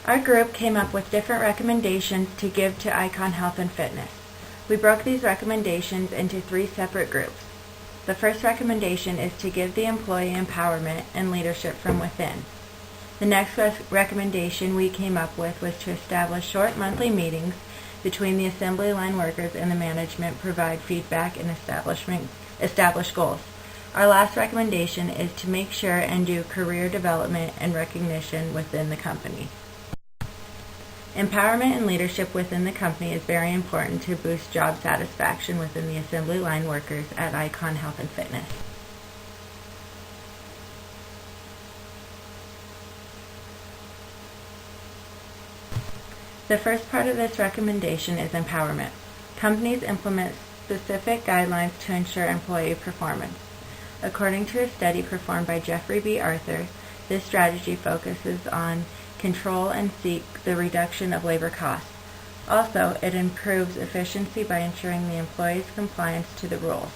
Our group came up with different recommendations to give to Icon Health and Fitness. We broke these recommendations into 3 separate groups. The first recommendation is to give the employee empowerment and leadership from within. The next recommendation we came up with was to establish short monthly meetings between the assembly line workers and the management, provide feedback, and establish goals. Our last recommendation is to make sure and do career development and recognition within the company. Empowerment and leadership within the company is very important to boost job satisfaction within the assembly line workers at Icon Health and Fitness. The first part of this recommendation is empowerment. Companies implement specific guidelines to ensure employee performance. According to a study performed by Jeffrey B. Arthur, this strategy focuses on control and seek the reduction of labor costs. Also, it improves efficiency by ensuring the employee's compliance to the rules.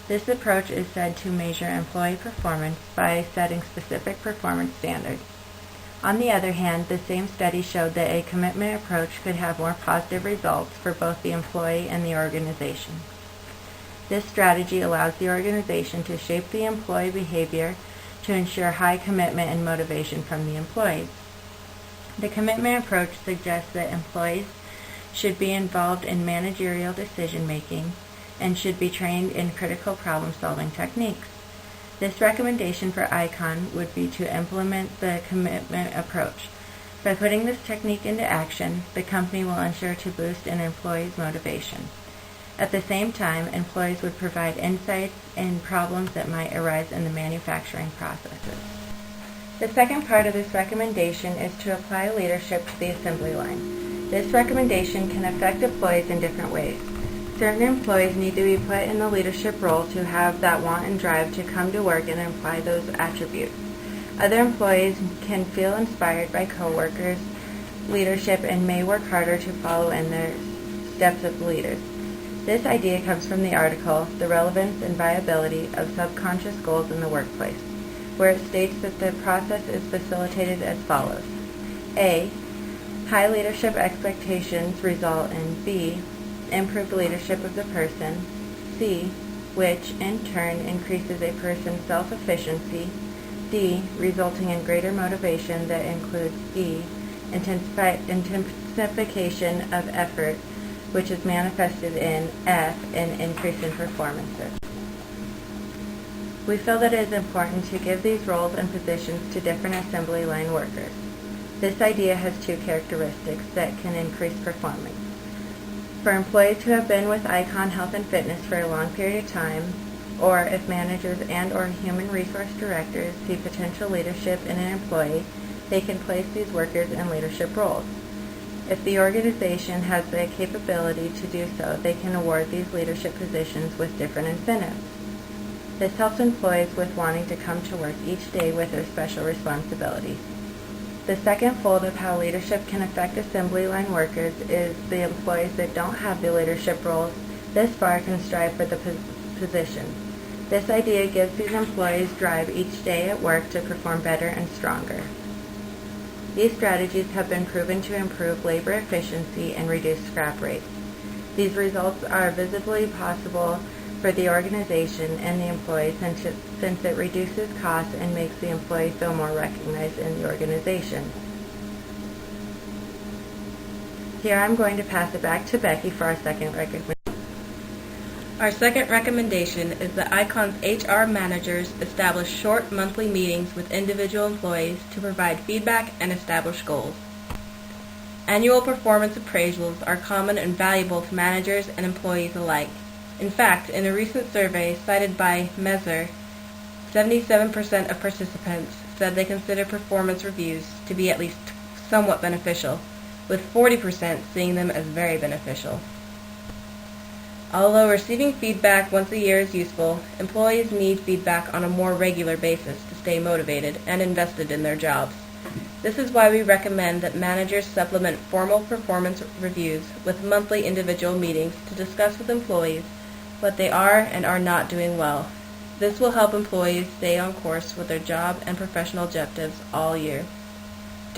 This approach is said to measure employee performance by setting specific performance standards. On the other hand, the same study showed that a commitment approach could have more positive results for both the employee and the organization. This strategy allows the organization to shape the employee behavior to ensure high commitment and motivation from the employees. The commitment approach suggests that employees should be involved in managerial decision-making and should be trained in critical problem-solving techniques. This recommendation for ICON would be to implement the commitment approach. By putting this technique into action, the company will ensure to boost an employee's motivation. At the same time, employees would provide insights in problems that might arise in the manufacturing processes. The second part of this recommendation is to apply leadership to the assembly line. This recommendation can affect employees in different ways. Certain employees need to be put in the leadership role to have that want and drive to come to work and apply those attributes. Other employees can feel inspired by coworkers' leadership and may work harder to follow in their steps of leaders. This idea comes from the article, The Relevance and Viability of Subconscious Goals in the Workplace, where it states that the process is facilitated as follows. A. High leadership expectations result in B. Improved leadership of the person. C. Which, in turn, increases a person's self-efficiency. D. Resulting in greater motivation that includes E. Intensification of effort, which is manifested in F. An increase in performances. We feel that it is important to give these roles and positions to different assembly line workers. This idea has 2 characteristics that can increase performance. For employees who have been with Icon Health and Fitness for a long period of time, or if managers and/or human resource directors see potential leadership in an employee, they can place these workers in leadership roles. If the organization has the capability to do so, they can award these leadership positions with different incentives. This helps employees with wanting to come to work each day with their special responsibilities. The second fold of how leadership can affect assembly line workers is the employees that don't have the leadership roles this far can strive for the position. This idea gives these employees drive each day at work to perform better and stronger. These strategies have been proven to improve labor efficiency and reduce scrap rates. These results are visibly possible for the organization and the employee since it reduces costs and makes the employee feel more recognized in the organization. Here I'm going to pass it back to Becky for our second recommendation. Our second recommendation is that ICON's HR managers establish short monthly meetings with individual employees to provide feedback and establish goals. Annual performance appraisals are common and valuable to managers and employees alike. In fact, in a recent survey cited by Messer, 77% of participants said they consider performance reviews to be at least somewhat beneficial, with 40% seeing them as very beneficial. Although receiving feedback once a year is useful, employees need feedback on a more regular basis to stay motivated and invested in their jobs. This is why we recommend that managers supplement formal performance reviews with monthly individual meetings to discuss with employees what they are and are not doing well. This will help employees stay on course with their job and professional objectives all year.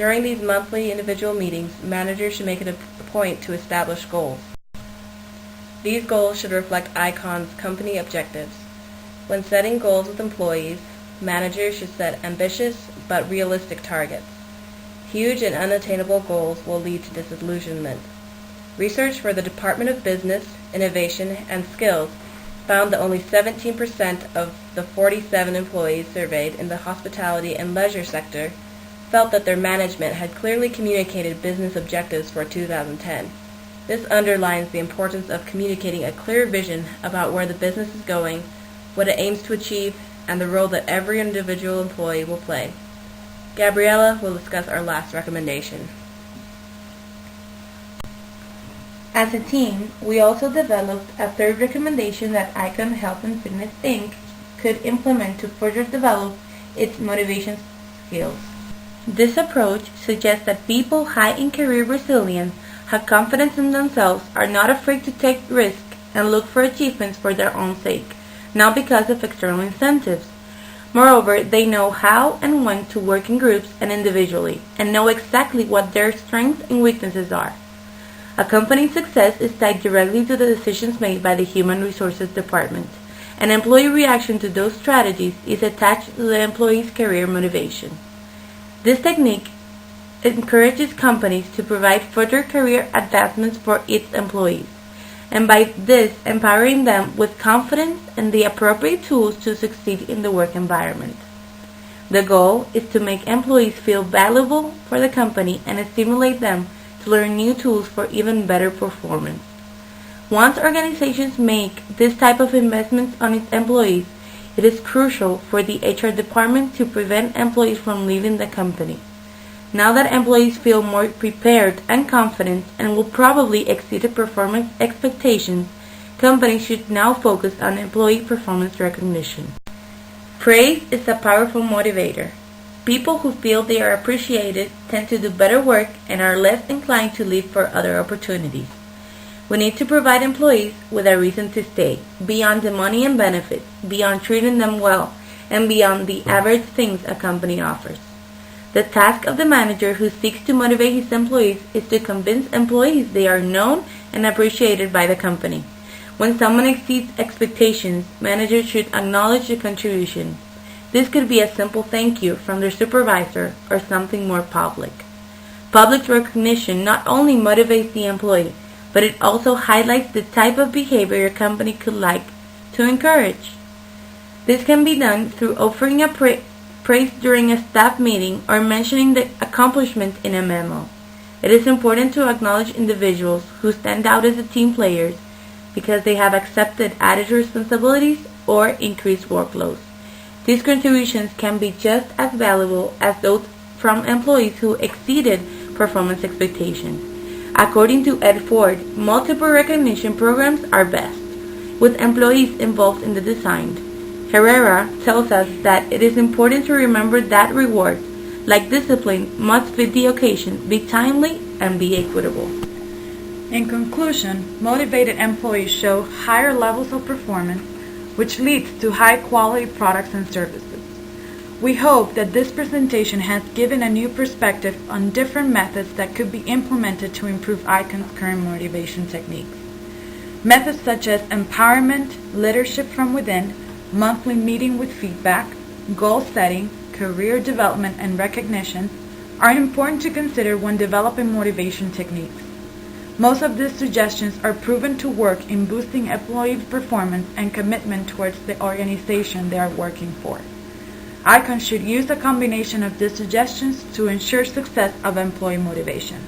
During these monthly individual meetings, managers should make it a point to establish goals. These goals should reflect ICON's company objectives. When setting goals with employees, managers should set ambitious but realistic targets. Huge and unattainable goals will lead to disillusionment. Research for the Department of Business, Innovation, and Skills found that only 17% of the 47 employees surveyed in the hospitality and leisure sector felt that their management had clearly communicated business objectives for 2010. This underlines the importance of communicating a clear vision about where the business is going, what it aims to achieve, and the role that every individual employee will play. Gabriella will discuss our last recommendation. As a team, we also developed a third recommendation that Icon Health and Fitness Inc. could implement to further develop its motivation skills. This approach suggests that people high in career resilience, have confidence in themselves, are not afraid to take risks, and look for achievements for their own sake, not because of external incentives. Moreover, they know how and when to work in groups and individually, and know exactly what their strengths and weaknesses are. A company's success is tied directly to the decisions made by the Human Resources Department, and employee reaction to those strategies is attached to the employee's career motivation. This technique encourages companies to provide further career advancements for its employees, and by this empowering them with confidence and the appropriate tools to succeed in the work environment. The goal is to make employees feel valuable for the company and stimulate them to learn new tools for even better performance. Once organizations make this type of investments on its employees, it is crucial for the HR department to prevent employees from leaving the company. Now that employees feel more prepared and confident and will probably exceed the performance expectations, companies should now focus on employee performance recognition. Praise is a powerful motivator. People who feel they are appreciated tend to do better work and are less inclined to leave for other opportunities. We need to provide employees with a reason to stay, beyond the money and benefits, beyond treating them well, and beyond the average things a company offers. The task of the manager who seeks to motivate his employees is to convince employees they are known and appreciated by the company. When someone exceeds expectations, managers should acknowledge the contribution. This could be a simple thank you from their supervisor or something more public. Public recognition not only motivates the employee, but it also highlights the type of behavior your company could like to encourage. This can be done through offering a praise during a staff meeting or mentioning the accomplishment in a memo. It is important to acknowledge individuals who stand out as team players because they have accepted added responsibilities or increased workloads. These contributions can be just as valuable as those from employees who exceeded performance expectations. According to Ed Ford, multiple recognition programs are best, with employees involved in the design. Herrera tells us that it is important to remember that rewards, like discipline, must fit the occasion, be timely, and be equitable. In conclusion, motivated employees show higher levels of performance, which leads to high-quality products and services. We hope that this presentation has given a new perspective on different methods that could be implemented to improve ICON's current motivation techniques. Methods such as empowerment, leadership from within, monthly meeting with feedback, goal setting, career development, and recognition are important to consider when developing motivation techniques. Most of these suggestions are proven to work in boosting employee performance and commitment towards the organization they are working for. ICON should use a combination of these suggestions to ensure success of employee motivation.